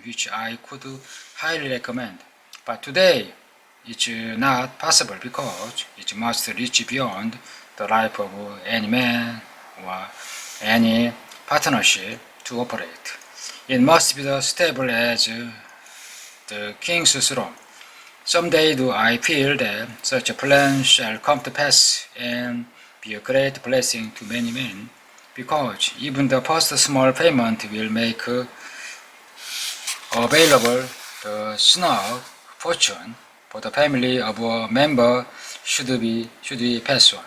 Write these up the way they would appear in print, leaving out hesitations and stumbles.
which I could highly recommend. But today, it's not possible because it must reach beyond the life of any man or any partnership to operate. It must be as stable as the king's throne. Someday do I feel that such a plan shall come to pass and be a great blessing to many men, because even the first small payment will make available the snug fortune for the family of a member should we pass on.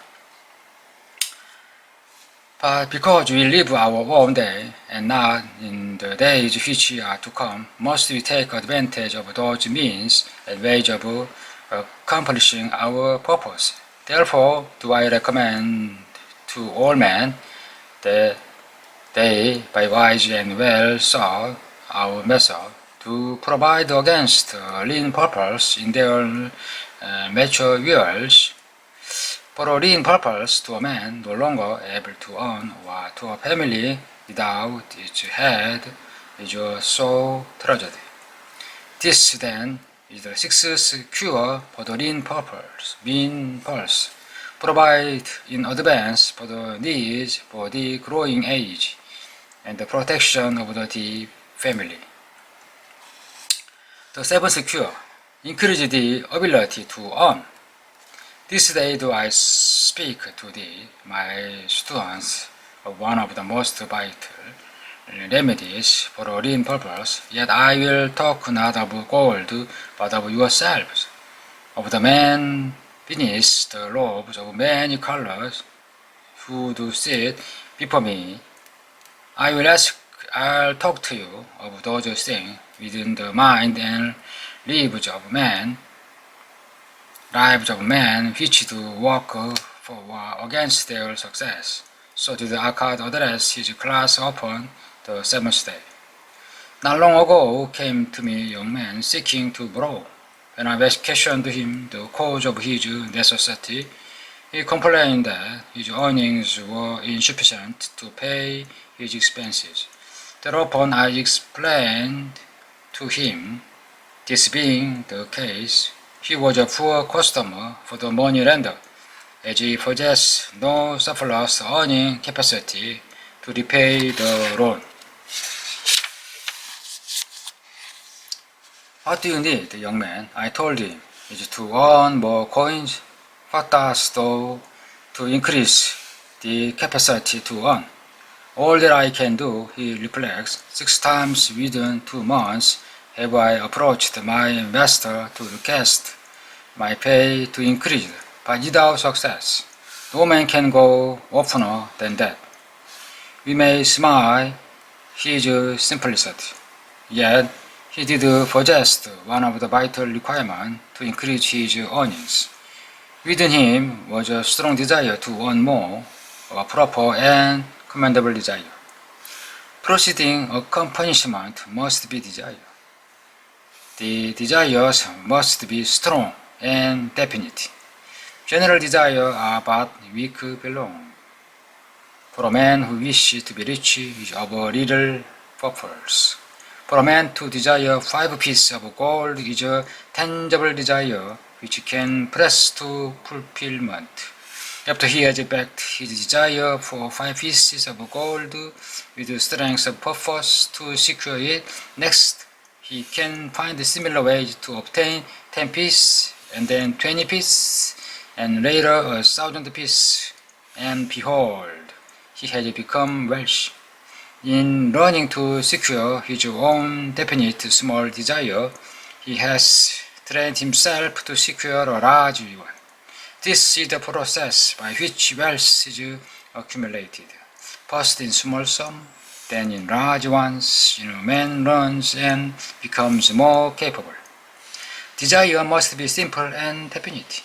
But because we live our own day and not in the days which are to come, must we take advantage of those means and ways of accomplishing our purpose. Therefore, do I recommend to all men that they, by wise and well solve our method, to provide against lean purpose in their mature years. For a lean purpose to a man no longer able to earn, or to a family without its head, is a sore tragedy. This then is the sixth cure for the lean purpose, mean pulse. Provide in advance for the needs for the growing age and the protection of the family. The seventh cure, increase the ability to earn. This day do I speak to thee, my students, of one of the most vital remedies for a lean purpose, yet I will talk not of gold, but of yourselves, of the men beneath the robes of many colors, who do sit before me. I'll talk to you of those things within the mind and lives of men, which do work for or against their success. So did Akkad address his class upon the seventh day. Not long ago came to me a young man seeking to borrow. When I questioned him the cause of his necessity, he complained that his earnings were insufficient to pay his expenses. Thereupon I explained to him, this being the case, he was a poor customer for the money lender, as he possessed no surplus earning capacity to repay the loan. What do you need, the young man? I told him, is to earn more coins. What dost thou to increase the capacity to earn? All that I can do, he reflects, 6 times within 2 months have I approached my master to request my pay to increase, but without success. No man can go oftener than that. We may smile his simplicity, yet he did possess one of the vital requirements to increase his earnings. Within him was a strong desire to earn more, a proper and commendable desire. Proceeding accomplishment must be desire. The desires must be strong and definite. General desires are but weak belong. For a man who wishes to be rich is of a little purpose. For a man to desire 5 pieces of gold is a tangible desire which can press to fulfillment. After he has backed his desire for 5 pieces of gold with the strength of purpose to secure it, next he can find similar ways to obtain 10 pieces, and then 20 pieces, and later 1,000 pieces, and behold, he has become wealthy. In learning to secure his own definite small desire, he has trained himself to secure a large one. This is the process by which wealth is accumulated, first in small sum, then in large ones. Man learns and becomes more capable. Desire must be simple and definite.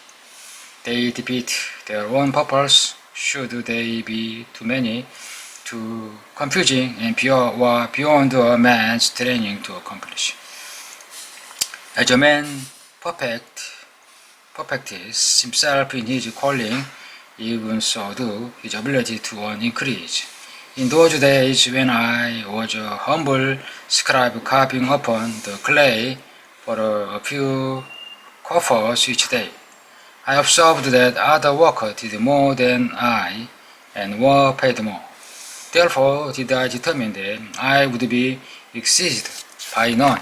They defeat their own purpose should they be too many, too confusing, and beyond a man's training to accomplish. As a man perfects himself in his calling, even so do his ability to earn increase. In those days when I was a humble scribe carving upon the clay for a few coffers each day, I observed that other workers did more than I and were paid more. Therefore did I determine that I would be exceeded by none.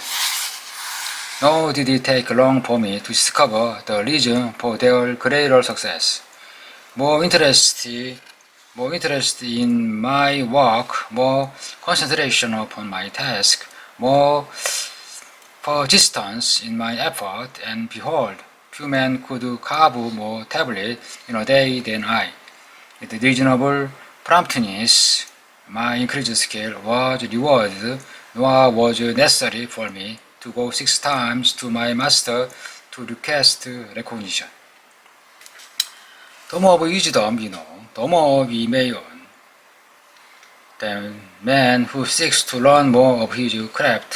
Nor did it take long for me to discover the reason for their greater success. More interest in my work, more concentration upon my task, more persistence in my effort, and behold, few men could carve more tablets in a day than I. With reasonable promptness, my increased skill was rewarded, nor was it necessary for me to go 6 times to my master to request recognition. The more wisdom we know, the more we may earn. The man who seeks to learn more of his craft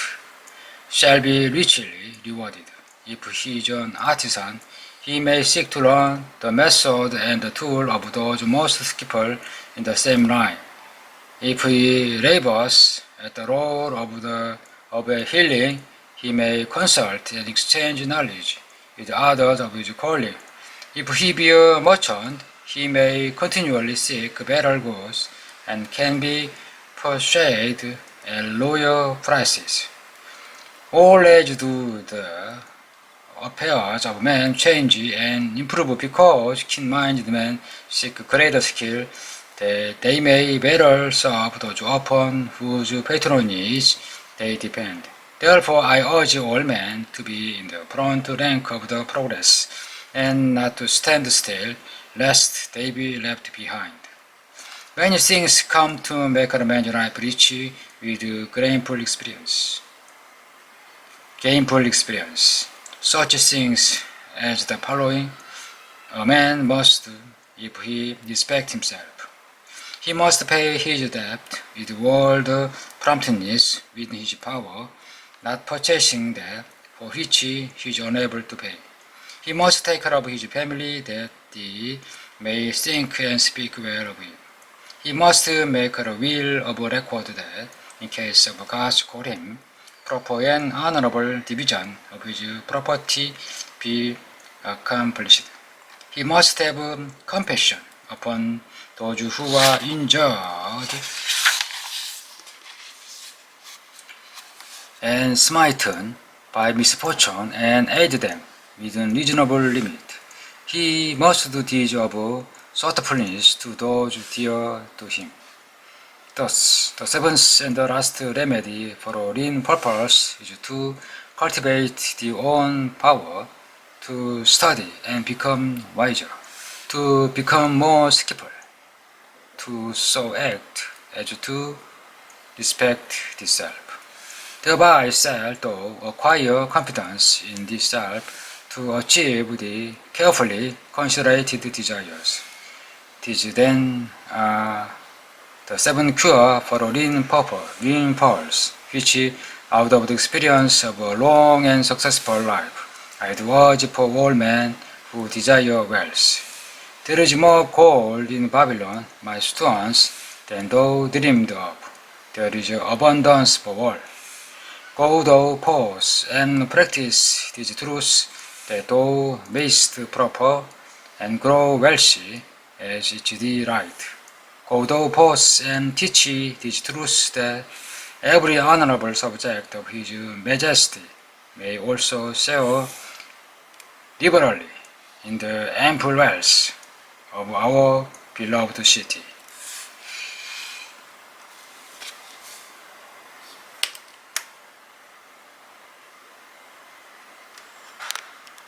shall be richly rewarded. If he is an artisan, he may seek to learn the method and the tool of those most skillful in the same line. If he labors at the road of a healing, he may consult and exchange knowledge with others of his calling. If he be a merchant, he may continually seek better goods and can be persuaded at lower prices. All age do the affairs of men change and improve because keen-minded men seek greater skill that they may better serve those upon whose patronage they depend. Therefore I urge all men to be in the front rank of the progress and not to stand still, lest they be left behind. Many things come to make a man's life rich with gainful experience. Such things as the following a man must do if he respects himself. He must pay his debt with world promptness within his power, not purchasing that for which he is unable to pay. He must take care of his family that they may think and speak well of him. He must make a will of record that, in case of God's call him, proper and honorable division of his property be accomplished. He must have compassion upon those who are injured and smitten by misfortune and aid them within reasonable limit. He must do deeds of thoughtfulness to those dear to him. Thus, the seventh and the last remedy for a lean purpose is to cultivate the own power, to study and become wiser, to become more skillful, to so act as to respect the self. Thereby shall thou acquire confidence in the self to achieve the carefully considerated desires. These then are the 7 cure for a lean pulse, which out of the experience of a long and successful life, I do urge for all men who desire wealth. There is more gold in Babylon, my students, than thou dreamed of. There is abundance for all. Go thou forth and practice these truths that thou mayst prosper and grow wealthy as it thee right. Go thou forth and teach these truths that every honorable subject of his majesty may also share liberally in the ample wealth of our beloved city.